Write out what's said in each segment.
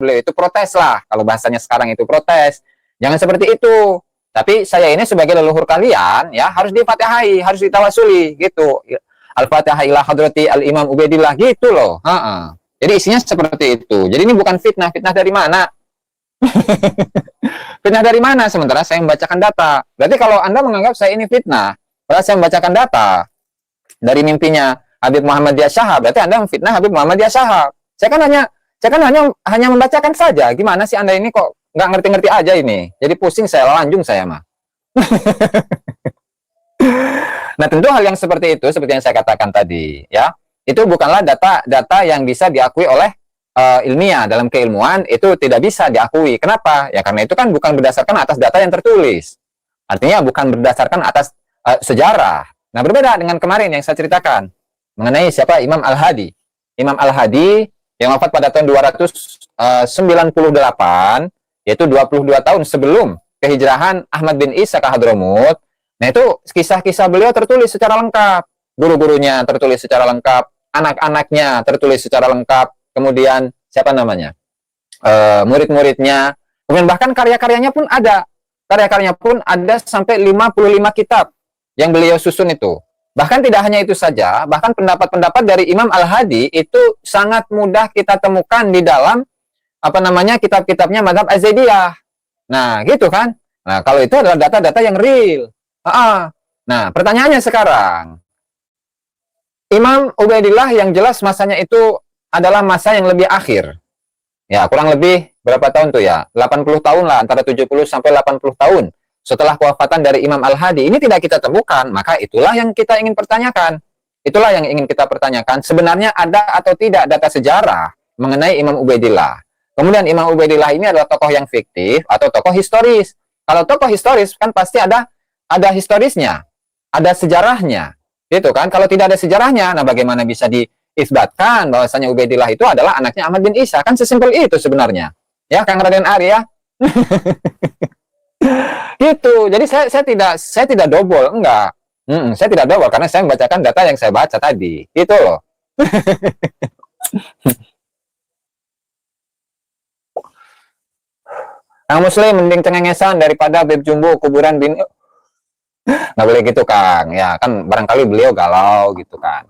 beliau itu protes lah. Kalau bahasanya sekarang itu protes. Jangan seperti itu. Tapi saya ini sebagai leluhur kalian ya harus difatihai, harus ditawasuli gitu. Al-Fatihah ila hadrati al-Imam Ubaidillah gitu loh. Jadi isinya seperti itu. Jadi ini bukan fitnah. Fitnah dari mana? Fitnah dari mana? Sementara saya membacakan data. Berarti kalau Anda menganggap saya ini fitnah, padahal saya membacakan data dari mimpinya Habib Muhammadiyah Syahab, berarti Anda memfitnah Habib Muhammadiyah Syahab. Saya kan hanya membacakan saja. Gimana sih Anda ini kok nggak ngerti-ngerti aja ini? Jadi pusing saya, lanjung saya mah. Nah, tentu hal yang seperti itu, seperti yang saya katakan tadi, ya, itu bukanlah data yang bisa diakui oleh ilmiah. Dalam keilmuan itu tidak bisa diakui. Kenapa? Ya karena itu kan bukan berdasarkan atas data yang tertulis. Artinya bukan berdasarkan atas sejarah. Nah, berbeda dengan kemarin yang saya ceritakan mengenai siapa Imam Al-Hadi. Imam Al-Hadi yang wafat pada tahun 298, yaitu 22 tahun sebelum kehijrahan Ahmad bin Isa ke Hadramut. Nah, itu kisah-kisah beliau tertulis secara lengkap. Guru-gurunya tertulis secara lengkap, anak-anaknya tertulis secara lengkap, kemudian siapa namanya? Murid-muridnya. Kemudian bahkan karya-karyanya pun ada. Karya-karyanya pun ada sampai 55 kitab yang beliau susun itu. Bahkan tidak hanya itu saja, bahkan pendapat-pendapat dari Imam Al-Hadi itu sangat mudah kita temukan di dalam kitab-kitabnya mazhab Az-Zaidiyah. Nah, gitu kan? Nah, kalau itu adalah data-data yang real. Nah, pertanyaannya sekarang, Imam Ubaidillah yang jelas masanya itu adalah masa yang lebih akhir. Ya, kurang lebih berapa tahun tuh ya? 80 tahun lah, antara 70 sampai 80 tahun. Setelah kewafatan dari Imam Al-Hadi, ini tidak kita temukan, maka itulah yang kita ingin pertanyakan. Itulah yang ingin kita pertanyakan. Sebenarnya ada atau tidak data sejarah mengenai Imam Ubaidillah. Kemudian Imam Ubaidillah ini adalah tokoh yang fiktif atau tokoh historis. Kalau tokoh historis kan pasti ada historisnya, ada sejarahnya, gitu kan? Kalau tidak ada sejarahnya, nah bagaimana bisa diisbatkan bahwasanya Ubaidillah itu adalah anaknya Ahmad bin Isa? Kan sesimpel itu sebenarnya, ya, Kang Raden Arya. Gitu. Jadi saya tidak dobol, enggak. Saya tidak dobol karena saya membacakan data yang saya baca tadi, gitu loh. Kang Muslim mending cengengesan daripada beb jumbo kuburan bin. Nggak boleh gitu, Kang. Ya kan barangkali beliau galau gitu kan.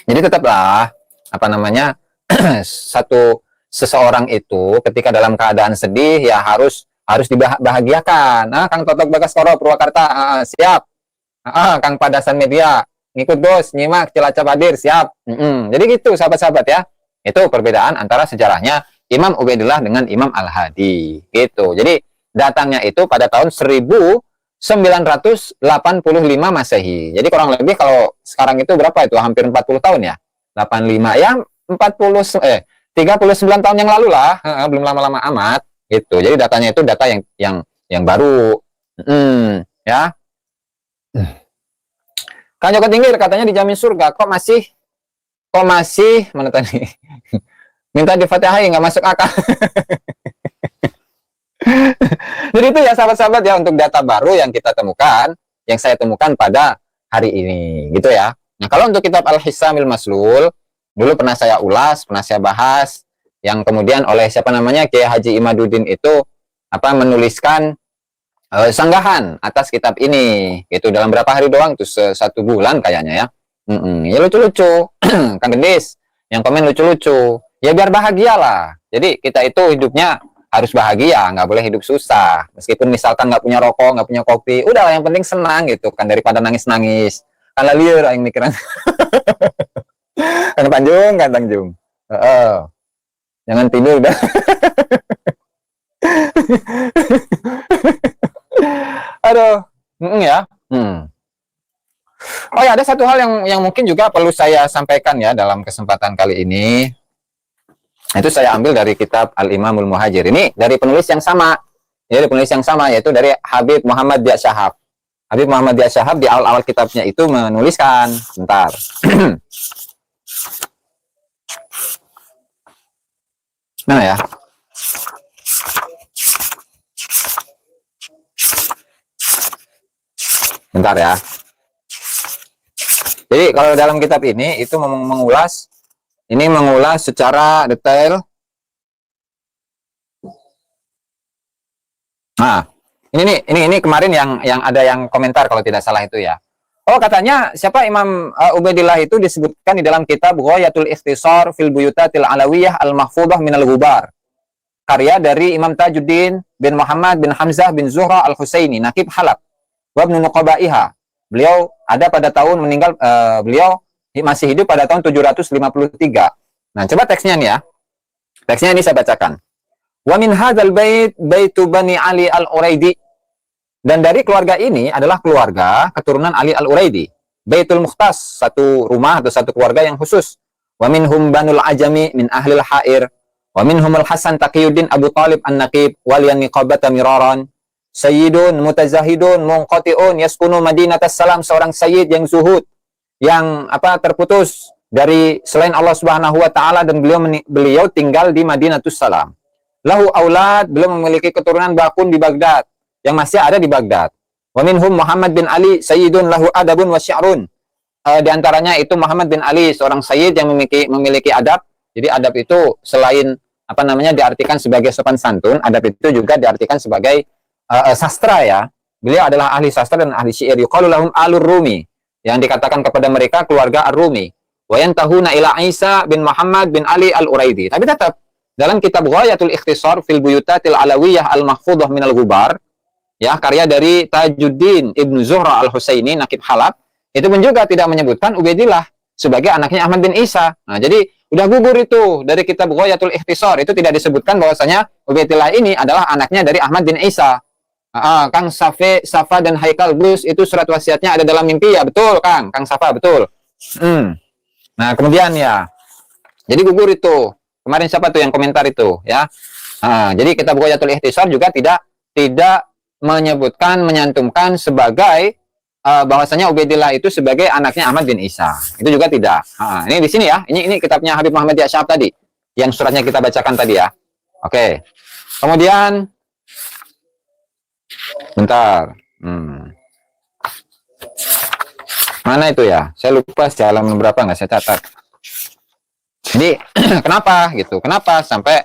Jadi tetaplah seseorang itu ketika dalam keadaan sedih ya harus dibahagiakan. Nah, Kang Totok Bagaskoro Purwakarta, siap. Kang Padasan Media ngikut bos, nyimak Cilacap hadir, siap. Jadi gitu sahabat-sahabat ya. Itu perbedaan antara sejarahnya Imam Ubaidillah dengan Imam Al-Hadi. Gitu. Jadi datangnya itu pada tahun 1985 Masehi. Jadi kurang lebih kalau sekarang itu berapa itu? Hampir 40 tahun ya. 85 ya 39 tahun yang lalu lah. Belum lama-lama amat gitu. Jadi datanya itu data yang baru. Ya. Kang Joko Tingkir katanya dijamin surga. Kok masih mana tadi? Minta difatihai nggak masuk akal. Jadi itu ya sahabat-sahabat ya untuk data baru yang kita temukan, yang saya temukan pada hari ini, gitu ya. Nah, kalau untuk kitab Al-Hissamil Maslul, dulu pernah saya ulas, pernah saya bahas, yang kemudian oleh siapa namanya Kiai Haji Imaduddin itu menuliskan sanggahan atas kitab ini, gitu dalam berapa hari doang, tuh 1 bulan kayaknya ya. Ya lucu-lucu, Kang Gendis, yang komen lucu-lucu, ya biar bahagia lah. Jadi kita itu hidupnya harus bahagia, nggak boleh hidup susah. Meskipun misalkan nggak punya rokok, nggak punya kopi, udahlah yang penting senang gitu kan, daripada nangis-nangis. Kan liur yang mikiran. Kan Tanjung. Jangan tidur dah. Aduh, ya. Oh ya, ada satu hal yang mungkin juga perlu saya sampaikan ya dalam kesempatan kali ini. Itu saya ambil dari kitab Al-Imamul Muhajir. Ini dari penulis yang sama. Ya, dari penulis yang sama, yaitu dari Habib Muhammadiyah Syahab. Habib Muhammadiyah Syahab di awal-awal kitabnya itu menuliskan, bentar. Nah ya. Bentar ya. Jadi kalau dalam kitab ini itu mengulas secara detail Nah, ini kemarin yang ada yang komentar kalau tidak salah itu ya. Oh, katanya siapa Imam Ubaidillah itu disebutkan di dalam kitab Ghayatul Ikhtisar fil Buyutatil Alawiyah Al-Mahfudhah Minal Ghubar. Karya dari Imam Tajuddin bin Muhammad bin Hamzah bin Zuhra Al-Husaini, Nakib Halab, wa ibnu Nuqabaiha. Beliau ada pada tahun meninggal, beliau masih hidup pada tahun 753. Nah, coba teksnya nih ya. Teksnya ini saya bacakan. Wa min hadzal bait baitu Bani Ali Al-Uraidi. Dan dari keluarga ini adalah keluarga keturunan Ali Al-Uraidi. Baitul Mukhtas, satu rumah atau satu keluarga yang khusus. Wa minhum Banul Ajami min ahlil Ha'ir. Wa minhum Al-Hasan Taqiyuddin Abu Talib An-Naqib waliyan niqabata miraran. Sayyidun mutazahidun munqati'un yaskunu Madinatas Salam, seorang sayyid yang zuhud, yang terputus dari selain Allah Subhanahu wa taala, dan beliau tinggal di Madinatus Salam. Lahu aulad, beliau memiliki keturunan bakun di Baghdad, yang masih ada di Baghdad. Wa minhum Muhammad bin Ali sayyidun lahu adabun wa syi'run. Di antaranya itu Muhammad bin Ali, seorang sayyid yang memiliki adab. Jadi adab itu selain diartikan sebagai sopan santun, adab itu juga diartikan sebagai sastra ya. Beliau adalah ahli sastra dan ahli syair. Yuqalu lahum alur Rumi, yang dikatakan kepada mereka keluarga Ar-Rumi. Wa yantahuna ila Isa bin Muhammad bin Ali Al-Uraidi. Tapi tetap dalam kitab Ghayatul Ikhtisar fil Buyutatil Alawiyah Al-Mahfudhah Minal Ghubar, ya, karya dari Tajuddin Ibnu Zuhra Al-Husaini, Nakib Halab, itu pun juga tidak menyebutkan Ubaidillah sebagai anaknya Ahmad bin Isa. Nah, jadi udah gugur itu dari kitab Ghayatul Ikhtisar, itu tidak disebutkan bahwasanya Ubaidillah ini adalah anaknya dari Ahmad bin Isa. Kang Safa dan Haikal Gus itu surat wasiatnya ada dalam mimpi ya, betul Kang Safa, betul. Nah, kemudian ya, jadi gugur itu. Kemarin siapa tuh yang komentar itu ya? Jadi kitab Ghayatul Ikhtisar juga tidak menyantumkan sebagai bahwasanya Ubaidillah itu sebagai anaknya Ahmad bin Isa. Itu juga tidak. Ini di sini ya. Ini kitabnya Habib Muhammad Syahab tadi, yang suratnya kita bacakan tadi ya. Oke. Kemudian bentar. Mana itu ya? Saya lupa sih halaman berapa, nggak saya catat. Jadi kenapa gitu? Kenapa sampai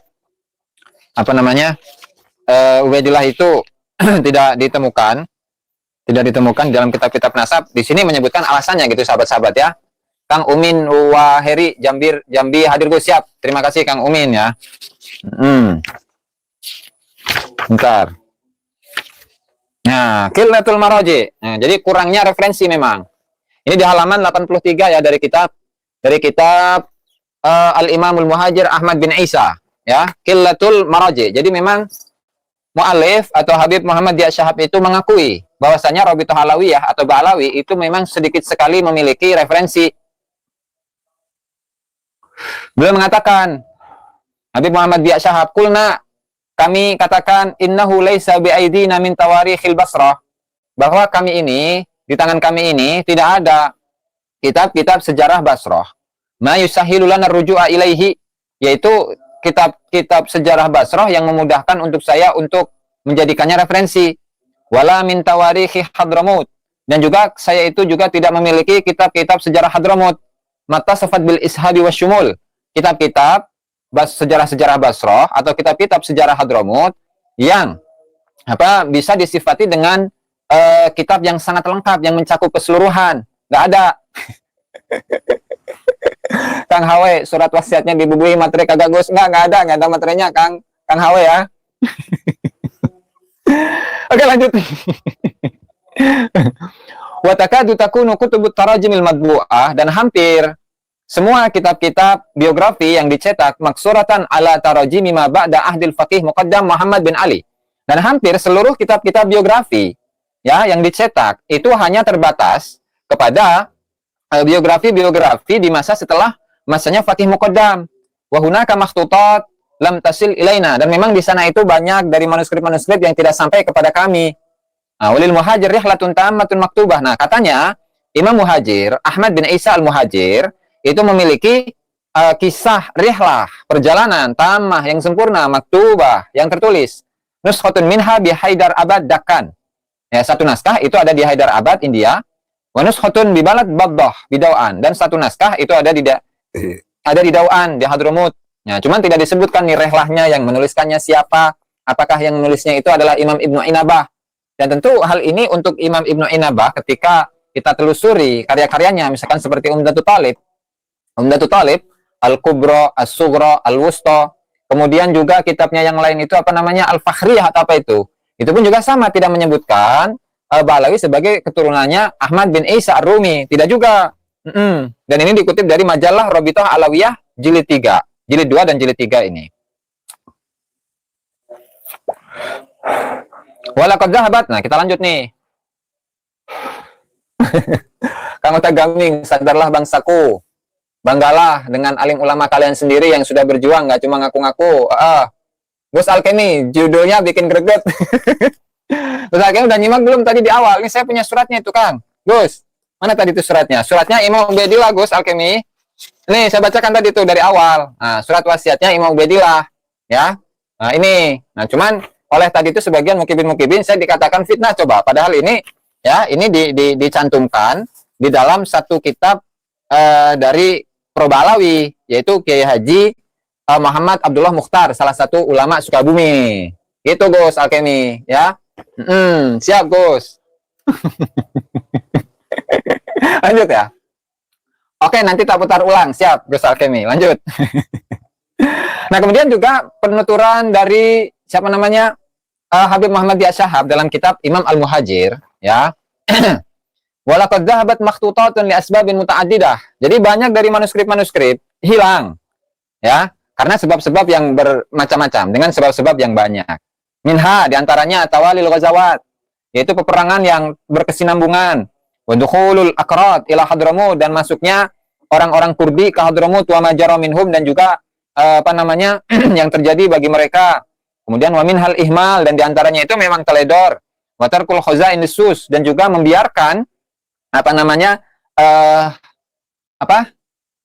Ubaidillah itu tidak ditemukan dalam kitab-kitab nasab? Di sini menyebutkan alasannya gitu, sahabat-sahabat ya. Kang Umin Waheri Jambi hadir Gus, siap. Terima kasih Kang Umin ya. Bentar. Nah, Qillatul Maraji. Nah, jadi kurangnya referensi memang. Ini di halaman 83 ya, dari kitab Al-Imamul Muhajir Ahmad bin Isa ya, Qillatul Maraji. Jadi memang mu'alif atau Habib Muhammad Syahab itu mengakui bahwasanya Rabithah Alawiyah atau Ba'alawi itu memang sedikit sekali memiliki referensi. Beliau mengatakan, Habib Muhammad Syahab, kulna, kami katakan, innahu laisa bi'aidina min tawarikhil Basrah, bahwa kami ini, di tangan kami ini tidak ada kitab-kitab sejarah Basrah. Ma yusahilu lana ruju'a ilaihi, yaitu kitab-kitab sejarah Basrah yang memudahkan untuk saya untuk menjadikannya referensi. Wala min tawarikhi Hadramut, dan juga saya itu juga tidak memiliki kitab-kitab sejarah Hadramut. Mata sifat bil ishadi wasyumul, kitab-kitab sejarah-sejarah Basrah atau kitab-kitab sejarah Hadramut yang bisa disifati dengan kitab yang sangat lengkap, yang mencakup keseluruhan. Nggak ada. Kang Hawe, surat wasiatnya dibubuhi materi kagak Gus? Nggak ada materinya Kang Hawe ya. Oke, lanjut. Wa takadu takunu kutubut tarajimil madbu'ah, dan hampir semua kitab-kitab biografi yang dicetak maksuratan ala tarajimi ma ba'da ahdil faqih muqaddam Muhammad bin Ali. Dan hampir seluruh kitab-kitab biografi ya yang dicetak itu hanya terbatas kepada biografi di masa setelah masanya Faqih Muqaddam. Wa hunaka makhtutat lam tasil ilaina, dan memang di sana itu banyak dari manuskrip-manuskrip yang tidak sampai kepada kami. Walil Muhajir rihlatun tammatun maktubah. Nah, katanya Imam Muhajir, Ahmad bin Isa al-Muhajir, itu memiliki kisah rihlah, perjalanan tamah yang sempurna, maktubah, yang tertulis. Nuskhatun minha bi Haidar Abad Dakkan. Ya, satu naskah itu ada di Haidar Abad, India. Wa nuskhatun bi Balad Baddah Bidauan, dan satu naskah itu ada di Dauan di Hadramut. Ya, cuman tidak disebutkan nih rihlahnya, yang menuliskannya siapa, apakah yang menulisnya itu adalah Imam Ibnu Inabah. Dan tentu hal ini untuk Imam Ibnu Inabah ketika kita telusuri karya-karyanya, misalkan seperti Umdatul Talib, Al-Kubra, As-Sughra, Al-Wusta, kemudian juga kitabnya yang lain itu apa namanya, Al-Fakhriyah atau apa itu pun juga sama, tidak menyebutkan Ba'alawi sebagai keturunannya Ahmad bin Isa Ar-Rumi, tidak juga. Dan ini dikutip dari majalah Rabithah Alawiyah jilid 3, jilid 2 dan jilid 3 ini. Walaqad zahabat. Nah, kita lanjut nih. Kamu tak gaming, sadarlah bangsaku. Banggalah dengan alim ulama kalian sendiri yang sudah berjuang, nggak cuma ngaku-ngaku. Gus Alkemi, judulnya bikin greget. Gus Alkemi udah nyimak belum tadi di awal? Ini saya punya suratnya itu, Kang. Gus, mana tadi itu suratnya? Suratnya Imam Ubaidillah, Gus Alkemi. Nih, saya bacakan tadi itu dari awal. Nah, surat wasiatnya Imam Ubaidillah. Ya. Nah, ini. Nah, cuman oleh tadi itu sebagian mukibin saya dikatakan fitnah, coba. Padahal ini ya, ini dicantumkan di dalam satu kitab dari Probalawi, yaitu Kiai Haji Muhammad Abdullah Mukhtar, salah satu ulama Sukabumi. Itu Gus Alkemi, ya. Siap Gus. Lanjut ya. Oke, nanti tak putar ulang. Siap Gus Alkemi, lanjut. Nah, kemudian juga penuturan dari siapa namanya, Habib Muhammad Syahab dalam kitab Imam Al-Muhajir, ya. Walaqad dhahabat makhtutatun li asbabin muta'addidah. Jadi banyak dari manuskrip-manuskrip hilang, ya, karena sebab-sebab yang bermacam-macam, dengan sebab-sebab yang banyak. Minha, diantaranya tawalil ghazawat, yaitu peperangan yang berkesinambungan. Wa dukhulul aqrat ila Hadramut, dan masuknya orang-orang Kurdi ke Hadramut, wa majara minhum, dan juga apa namanya yang terjadi bagi mereka. Kemudian wa minhal ihmal, dan diantaranya itu memang teledor. Wa tarkul khazain sus, dan juga membiarkan apa namanya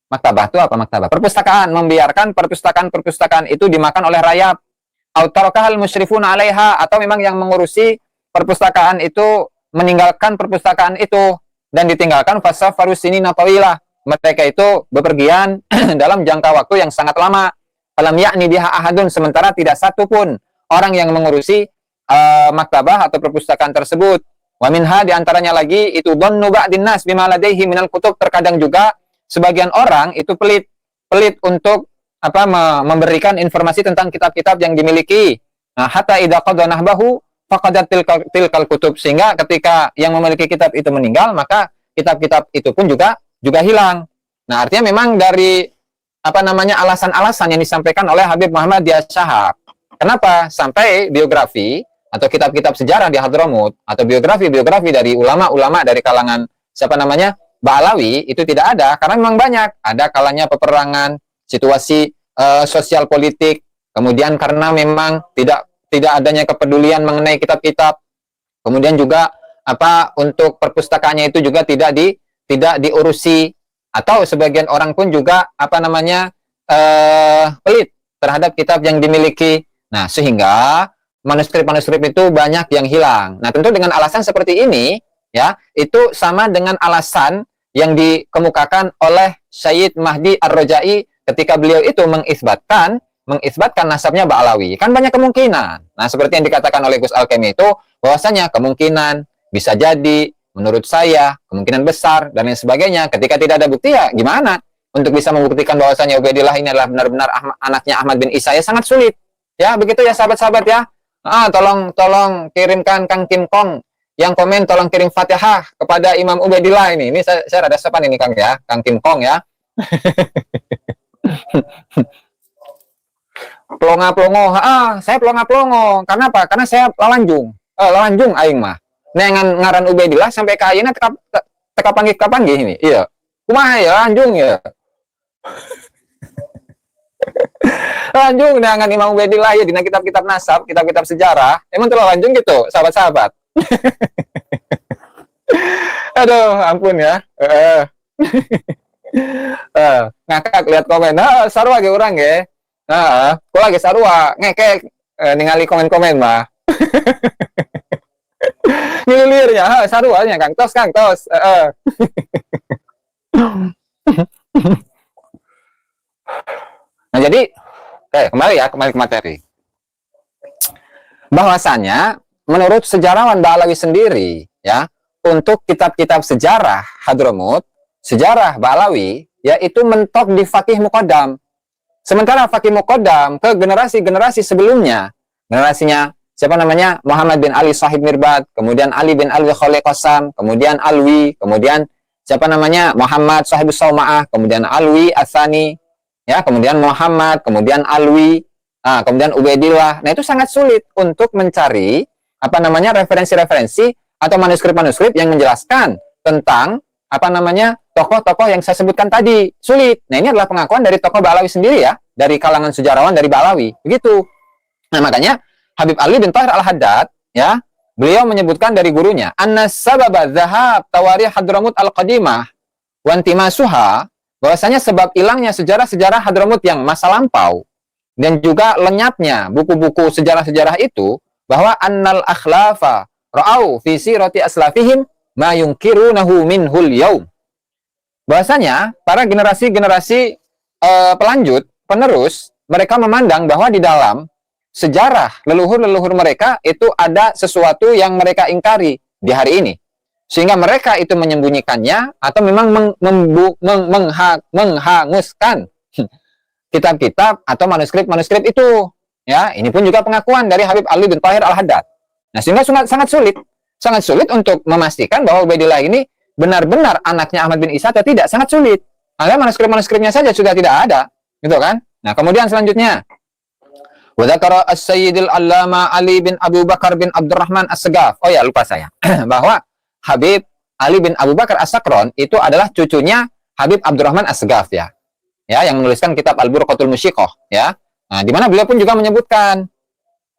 maktabah itu apa, maktabah perpustakaan, membiarkan perpustakaan itu dimakan oleh rayap. Autarokahal musyrifuna 'alaiha, atau memang yang mengurusi perpustakaan itu meninggalkan perpustakaan itu dan ditinggalkan fasafaru sinina tawilah, mereka itu bepergian dalam jangka waktu yang sangat lama. Falam yakni biha ahadun, sementara tidak satu pun orang yang mengurusi maktabah atau perpustakaan tersebut. Wa minha, diantaranya lagi itu dhannu ba'din nas bima ladaihi minal kutub, terkadang juga sebagian orang itu pelit untuk memberikan informasi tentang kitab-kitab yang dimiliki. Nah, hatta idza qada nahbahu faqadat tilkal kutub, sehingga ketika yang memiliki kitab itu meninggal, maka kitab-kitab itu pun juga hilang. Nah, artinya memang dari alasan-alasan yang disampaikan oleh Habib Muhammad Syahab. Kenapa sampai biografi atau kitab-kitab sejarah di Hadramut atau biografi dari ulama-ulama dari kalangan Ba'alawi itu tidak ada, karena memang banyak. Ada kalanya peperangan, situasi sosial politik, kemudian karena memang tidak adanya kepedulian mengenai kitab-kitab. Kemudian juga untuk perpustakaannya itu juga tidak diurusi, atau sebagian orang pun juga pelit terhadap kitab yang dimiliki. Nah, sehingga manuskrip-manuskrip itu banyak yang hilang. Nah, tentu dengan alasan seperti ini, ya, itu sama dengan alasan yang dikemukakan oleh Syed Mahdi Ar-Rajai ketika beliau itu mengisbatkan nasabnya Ba'alawi. Kan banyak kemungkinan. Nah, seperti yang dikatakan oleh Gus Alkemi itu, bahwasanya kemungkinan, bisa jadi, menurut saya, kemungkinan besar, dan lain sebagainya. Ketika tidak ada bukti, ya gimana? Untuk bisa membuktikan bahwasanya Ubaidillah ini adalah benar-benar anaknya Ahmad bin Isa, ya sangat sulit. Ya, begitu ya sahabat-sahabat ya. Tolong kirimkan Kang Kim Kong yang komen, tolong kirim Fatihah kepada Imam Ubaidillah ini. Ini saya rada sopan ini Kang ya, Kang Kim Kong ya. Pelonga-pelongo, saya pelonga-pelongo. Karena apa? Karena saya lalanjung aing mah. Nengan ngaran Ubaidillah sampai ke ayeuna teka panggih ini. Iya. Kumaha ya lanjung ya. Lanjung dengan Imam Ubaidillah ya dina kitab-kitab nasab, kitab-kitab sejarah. Emang telah lanjung gitu, sahabat-sahabat. Aduh, ampun ya. Ngakak lihat komen. Sarua ge urang ge. Kok lagi sarua ngekek ningali komen-komen mah. Ngilirnya, saruanya Kang Tos. Nah, jadi kembali ke materi. bahwasanya menurut sejarawan Ba'alawi sendiri, ya, untuk kitab-kitab sejarah Hadramut, sejarah Ba'alawi, yaitu mentok di Faqih Muqaddam. Sementara Faqih Muqaddam ke generasi-generasi sebelumnya, generasinya siapa namanya? Muhammad bin Ali Sahib Mirbat, kemudian Ali bin Alwi Khalil Qasam, kemudian Alwi, kemudian siapa namanya? Muhammad Sahib Sauma'ah, kemudian Alwi Atsani, ya, kemudian Muhammad, kemudian Alwi, kemudian Ubaidillah. Nah, itu sangat sulit untuk mencari apa namanya? Referensi-referensi atau manuskrip-manuskrip yang menjelaskan tentang apa namanya? Tokoh-tokoh yang saya sebutkan tadi. Sulit. Nah, ini adalah pengakuan dari tokoh Ba'alawi sendiri, ya, dari kalangan sejarawan dari Ba'alawi. Begitu. Nah, makanya Habib Ali bin Tahir Al-Haddad, ya, beliau menyebutkan dari gurunya, anna sababa dzahab tawarikh Hadramut al-qadimah wa intimasuha, bahwasanya sebab hilangnya sejarah-sejarah Hadramut yang masa lampau dan juga lenyapnya buku-buku sejarah-sejarah itu, bahwa annal akhlafa ra'au fi sirati aslafihim ma yunkirunahu minhul yaum. Bahwasanya para generasi-generasi pelanjut, penerus, mereka memandang bahwa di dalam sejarah leluhur-leluhur mereka itu ada sesuatu yang mereka ingkari di hari ini. Sehingga mereka itu menyembunyikannya atau memang menghanguskan kitab-kitab atau manuskrip-manuskrip itu. Ya, ini pun juga pengakuan dari Habib Ali bin Tahir Al-Haddad. Nah, sehingga sangat sulit untuk memastikan bahwa Ubaidillah ini benar-benar anaknya Ahmad bin Isa atau tidak, sangat sulit. Karena manuskrip-manuskripnya saja sudah tidak ada, gitu kan? Nah, kemudian selanjutnya, wa dzakara as-sayyidil allama Ali bin Abu Bakar bin Abdurrahman As-Sagaf. Oh ya, lupa saya. Bahwa Habib Ali bin Abu Bakar As-Sakron itu adalah cucunya Habib Abdurrahman As-Sagaf, ya. Ya, yang menuliskan kitab Al-Burqatul Musyiqah, ya. Nah, di mana beliau pun juga menyebutkan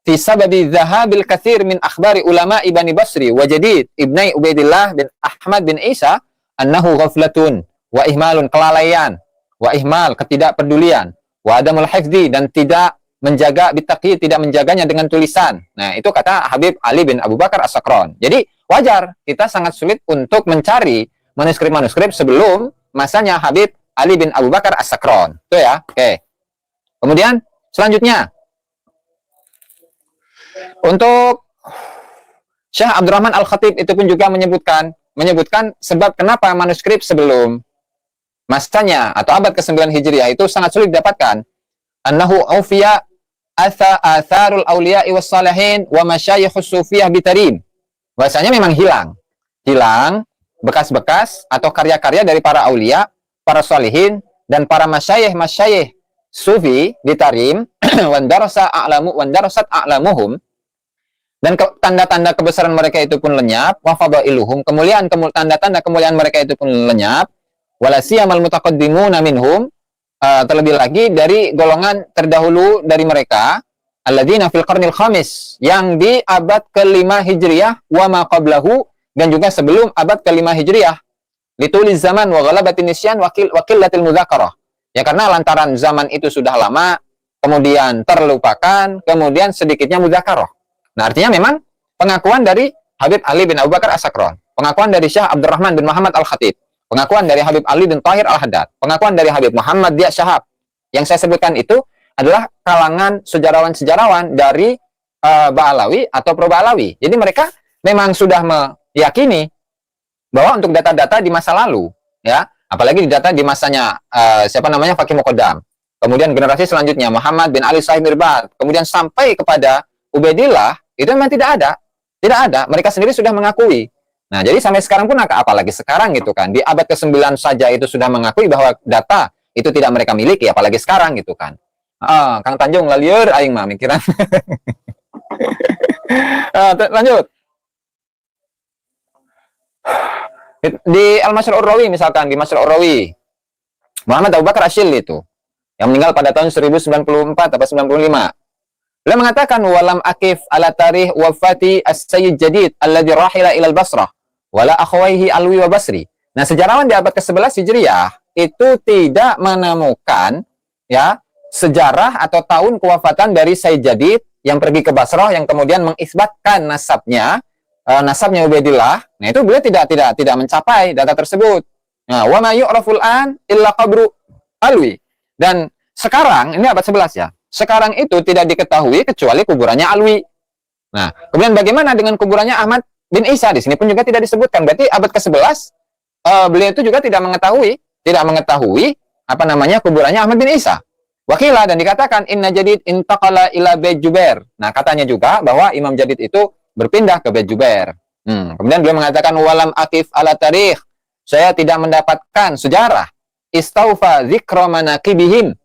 fi sababi dzahabil katsir min akhbari ulama Bani Basri wa Jadid ibnai Ubaidillah bin Ahmad bin Isa annahu ghaflatun wa ihmalun, kelalaian, wa ihmal, ketidakpedulian, wa adamul hifdzi, dan tidak menjaga bitaqi, tidak menjaganya dengan tulisan. Nah, itu kata Habib Ali bin Abu Bakar As-Sakron. Jadi wajar kita sangat sulit untuk mencari manuskrip-manuskrip sebelum masanya Habib Ali bin Abu Bakar As-Sakron. Itu ya. Oke. Kemudian selanjutnya, untuk Syekh Abdurrahman Al-Khatib itu pun juga menyebutkan sebab kenapa manuskrip sebelum masanya atau abad ke-9 Hijriah itu sangat sulit didapatkan. Annahu aufiya atharul awliya'i was salihin wa masyayikhus sufiyah bitarim. Bahasanya memang hilang bekas-bekas atau karya-karya dari para aulia, para salihin, dan para masyayikh sufi bitarim wandarasat a'lamuhum, dan tanda-tanda kebesaran mereka itu pun lenyap, wa fadailuhum, tanda-tanda kemuliaan mereka itu pun lenyap, wala siyamal mutaqaddimuna minhum, terlebih lagi dari golongan terdahulu dari mereka, alladzina fil qarnil khamis, yang di abad ke-5 Hijriah, wa ma qablahu, dan juga sebelum abad ke-5 Hijriah, lituliz zaman wa ghalabatin nisyan wa qillatil mudzakarah. Ya, karena lantaran zaman itu sudah lama, kemudian terlupakan, kemudian sedikitnya mudzakarah. Nah, artinya memang pengakuan dari Habib Ali bin Abu Bakar As-Sakron, pengakuan dari Syekh Abdurrahman bin Muhammad Al-Khatib, pengakuan dari Habib Ali bin Tahir Al-Haddad, pengakuan dari Habib Muhammad Dia Syahab. Yang saya sebutkan itu adalah kalangan sejarawan-sejarawan dari Ba'alawi atau Pro-Ba'alawi. Jadi mereka memang sudah meyakini bahwa untuk data-data di masa lalu, ya, apalagi data di masanya siapa namanya Faqih Muqaddam, kemudian generasi selanjutnya Muhammad bin Ali Sahib Mirbat, kemudian sampai kepada Ubaidillah, itu memang tidak ada. Mereka sendiri sudah mengakui. Nah, jadi sampai sekarang pun apalagi sekarang gitu kan, di abad ke-9 saja itu sudah mengakui bahwa data itu tidak mereka miliki, apalagi sekarang gitu kan. Kang Tanjung lalieur aing mah mikiran. Lanjut. Di Al-Mashr' Ur-Rawi misalkan, di Mashr' Ur-Rawi, Muhammad Abu Bakar Asyil itu yang meninggal pada tahun 1094 atau 95. Beliau mengatakan walam akif ala tarikh wafati as-sayyid jadid alladhi rahila ila al-Basrah wala akhwaihi Alwi wa Basri. Nah, sejarawan di abad ke-11 Hijriah itu tidak menemukan, ya, sejarah atau tahun kewafatan dari Sayyid Jadid yang pergi ke Basrah yang kemudian mengisbatkan nasabnya Ubaidillah. Nah, itu beliau tidak mencapai data tersebut. Nah, wa ma yu'raful an illa qabru Alwi. Dan sekarang ini abad 11 ya. Sekarang itu tidak diketahui kecuali kuburannya Alwi. Nah, kemudian bagaimana dengan kuburannya Ahmad bin Isa? Di sini pun juga tidak disebutkan. Berarti abad ke-11 beliau itu juga tidak mengetahui apa namanya kuburannya Ahmad bin Isa. Wakila, dan dikatakan Inna Jadid intaqala ila Bait Jubair. Nah, katanya juga bahwa Imam Jadid itu berpindah ke Bait Jubair. Kemudian beliau mengatakan walam akif ala tarikh. Saya tidak mendapatkan sejarah istaufa dzikra manaqibihim.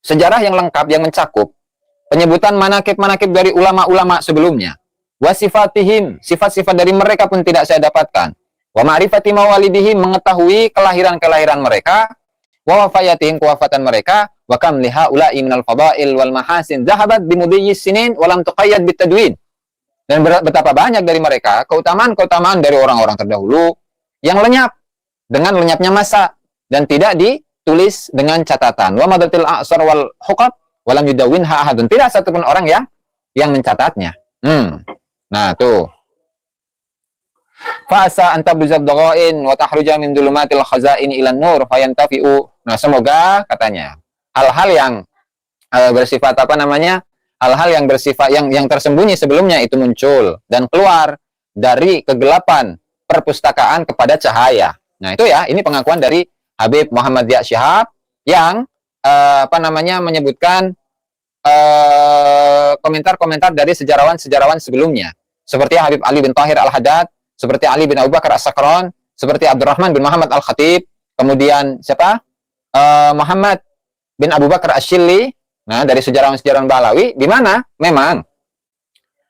Sejarah yang lengkap yang mencakup penyebutan manakib-manakib dari ulama-ulama sebelumnya. Wasifatihim, sifat-sifat dari mereka pun tidak saya dapatkan. Wa ma'rifati mawalidihim, mengetahui kelahiran-kelahiran mereka. Wa wafayatihim, kewafatan mereka. Wa kam liha ula'i minal fadail wal mahasin zahabat bimudiyis sinin walam tuqayyad bitadwin. Dan betapa banyak dari mereka keutamaan-keutamaan dari orang-orang terdahulu yang lenyap dengan lenyapnya masa dan tidak ditulis dengan catatan. Wa madatil a'sar wal huqab walam yudawwinha ahadun. Tidak satupun orang yang mencatatnya. Nah, tuh. Fa'asa anta buzab dhaghain wa tahruja min dhulumatil khazain ila nur fayantafi'u. Nah, semoga katanya hal-hal yang bersifat apa namanya? Hal-hal yang bersifat yang tersembunyi sebelumnya itu muncul dan keluar dari kegelapan perpustakaan kepada cahaya. Nah, itu ya, ini pengakuan dari Habib Muhammad Ziya Shihab yang apa namanya menyebutkan komentar-komentar dari sejarawan-sejarawan sebelumnya, seperti Habib Ali bin Tahir Al-Haddad, seperti Ali bin Abu Bakar As-Sakran, seperti Abdurrahman bin Muhammad Al-Khatib, kemudian siapa? Muhammad bin Abu Bakar Ash-Shilli. Nah, dari sejarawan-sejarawan Balawi, di mana memang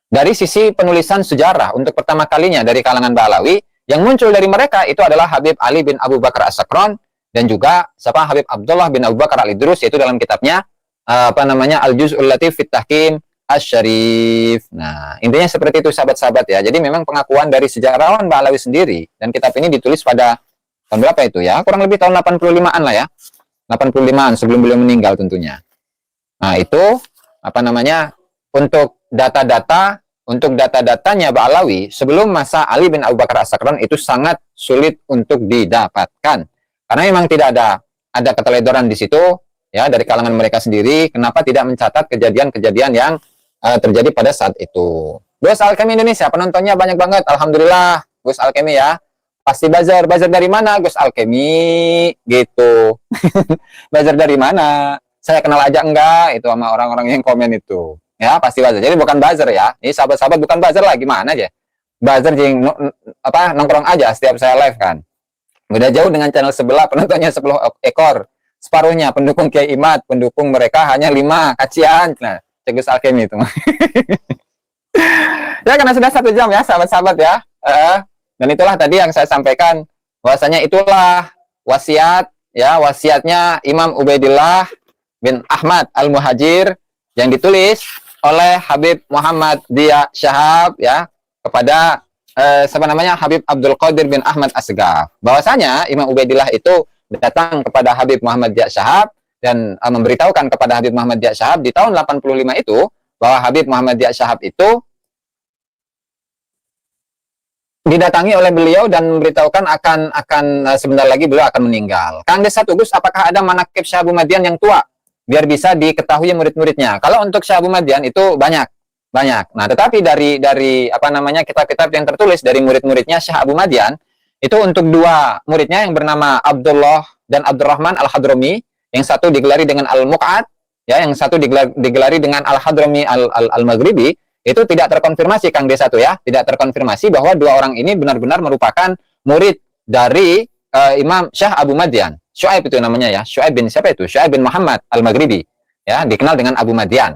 dari sisi penulisan sejarah untuk pertama kalinya dari kalangan Balawi, yang muncul dari mereka itu adalah Habib Ali bin Abu Bakar As-Sakran dan juga siapa Habib Abdullah bin Abu Bakar Al-Idrus, yaitu dalam kitabnya apa namanya Al-Juz'ul Latif fit Tahkim Asy-Syarif. Nah, intinya seperti itu sahabat-sahabat ya. Jadi memang pengakuan dari sejarawan Balawi sendiri, dan kitab ini ditulis pada tahun berapa itu ya? Kurang lebih tahun 85-an lah ya. 85-an sebelum beliau meninggal tentunya. Nah, itu apa namanya untuk data-datanya Ba'alawi sebelum masa Ali bin Abu Bakar As-Sakran itu sangat sulit untuk didapatkan. Karena memang tidak ada keteledoran di situ ya dari kalangan mereka sendiri. Kenapa tidak mencatat kejadian-kejadian yang terjadi pada saat itu? Gus Alkemi Indonesia penontonnya banyak banget. Alhamdulillah, Gus Alkemi ya. Pasti buzzer dari mana Gus Alkemi gitu. Buzzer dari mana? Saya kenal aja enggak itu sama orang-orang yang komen itu. Ya, pasti buzzer. Jadi bukan buzzer ya. Ini sahabat-sahabat bukan buzzer lah, gimana aja. Buzzer nongkrong aja setiap saya live kan. Beda jauh dengan channel sebelah, penontonnya 10 ekor. Separuhnya pendukung Kiai Imad, pendukung mereka hanya 5, kacian. Nah, Gus Alkemi itu. Ya, karena sudah 1 jam ya, sahabat-sahabat ya. Dan itulah tadi yang saya sampaikan, bahwasanya itulah wasiat, ya, wasiatnya Imam Ubaidillah bin Ahmad Al-Muhajir yang ditulis oleh Habib Muhammad Ziya Shihab ya kepada siapa namanya Habib Abdul Qadir bin Ahmad Asgaf. Bahwasanya Imam Ubaidillah itu datang kepada Habib Muhammad Ziya Shihab dan memberitahukan kepada Habib Muhammad Ziya Shihab di tahun 85 itu bahwa Habib Muhammad Ziya Shihab itu didatangi oleh beliau dan memberitahukan akan sebentar lagi beliau akan meninggal. Kang Desa Tugus, apakah ada manaqib Syekh Abu Madian yang tua biar bisa diketahui murid-muridnya? Kalau untuk Syekh Abu Madian itu banyak. Nah, tetapi dari apa namanya kitab-kitab yang tertulis dari murid-muridnya Syekh Abu Madian itu untuk 2 muridnya yang bernama Abdullah dan Abdurrahman Al-Hadrami, yang satu digelari dengan Al-Muq'ad, ya, yang satu digelari dengan Al-Hadrami Al-Maghribi. Itu tidak terkonfirmasi Kang Desa tuh ya, tidak terkonfirmasi bahwa 2 orang ini benar-benar merupakan murid dari Imam Syekh Abu Madian. Syuaib itu namanya ya, Syuaib bin siapa itu? Syuaib bin Muhammad Al-Maghribi, ya, dikenal dengan Abu Madian.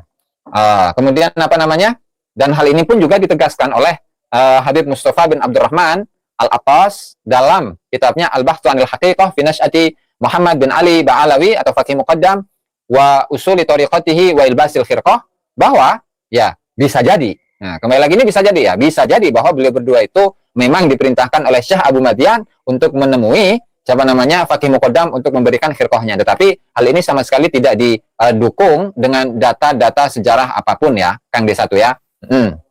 Kemudian apa namanya? Dan hal ini pun juga ditegaskan oleh Habib Mustafa bin Abdurrahman Al-Attas dalam kitabnya Al-Bahthu 'anil Haqiqah fi Nash'ati Muhammad bin Ali Ba'alawi atau Faqih Muqaddam wa Usuli Thariqatihi wa Ilbasil Khirqah, bahwa ya bisa jadi. Nah, kembali lagi ini bisa jadi ya. Bisa jadi bahwa beliau berdua itu memang diperintahkan oleh Syekh Abu Madian untuk menemui siapa namanya Faqih Muqaddam untuk memberikan khirqahnya. Tetapi hal ini sama sekali tidak didukung dengan data-data sejarah apapun ya, Kang Desa tuh ya.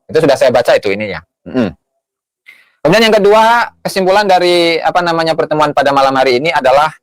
Itu sudah saya baca itu ini ya. Kemudian yang kedua, kesimpulan dari apa namanya pertemuan pada malam hari ini adalah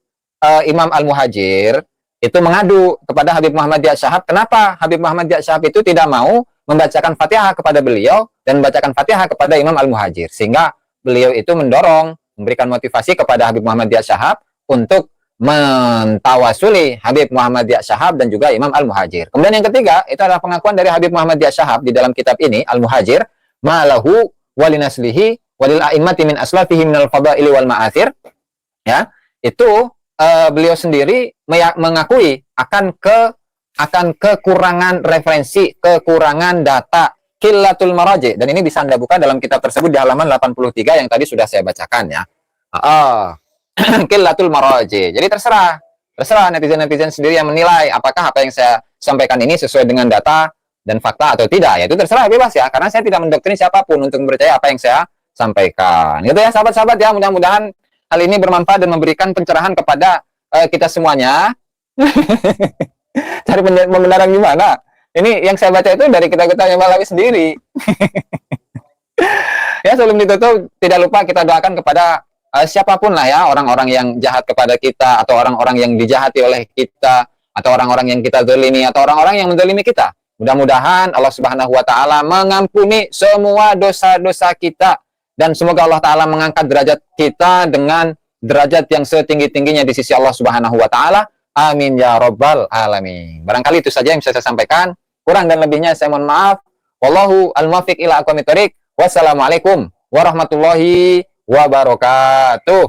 Imam Al-Muhajir itu mengadu kepada Habib Muhammad Ziyad Shihab. Kenapa Habib Muhammad Ziyad Shihab itu tidak mau membacakan Fatihah kepada beliau dan membacakan Fatihah kepada Imam Al-Muhajir, sehingga beliau itu mendorong, memberikan motivasi kepada Habib Muhammad Ziyad Shihab untuk mentawasuli Habib Muhammad Ziyad Shihab dan juga Imam Al-Muhajir. Kemudian yang ketiga, itu adalah pengakuan dari Habib Muhammad Ziyad Shihab di dalam kitab ini, Al-Muhajir, ma'lahu walinaslihi walil a'immati min aslafihi minal fadaili wal ma'athir. Ya, itu beliau sendiri mengakui akan kekurangan referensi, kekurangan data, qillatul maraji, dan ini bisa Anda buka dalam kitab tersebut di halaman 83 yang tadi sudah saya bacakan ya. Qillatul maraji. Jadi terserah netizen-netizen sendiri yang menilai apakah apa yang saya sampaikan ini sesuai dengan data dan fakta atau tidak. Ya itu terserah, bebas ya, karena saya tidak mendoktrin siapapun untuk mempercayai apa yang saya sampaikan. Gitu ya sahabat-sahabat ya, mudah-mudahan hal ini bermanfaat dan memberikan pencerahan kepada kita semuanya. Cari pembenaran gimana? Ini yang saya baca itu dari kitab-kitabnya Balawi sendiri. Ya, sebelum ditutup, tidak lupa kita doakan kepada siapapun lah ya, orang-orang yang jahat kepada kita, atau orang-orang yang dijahati oleh kita, atau orang-orang yang kita zalimi, atau orang-orang yang menzalimi kita. Mudah-mudahan Allah Subhanahu wa Ta'ala mengampuni semua dosa-dosa kita, dan semoga Allah Ta'ala mengangkat derajat kita dengan derajat yang setinggi-tingginya di sisi Allah Subhanahu wa Ta'ala. Amin ya rabbal alamin. Barangkali itu saja yang bisa saya sampaikan. Kurang dan lebihnya saya mohon maaf. Wallahu al-muwaffiq ila aqwamit thoriq. Wassalamualaikum warahmatullahi wabarakatuh.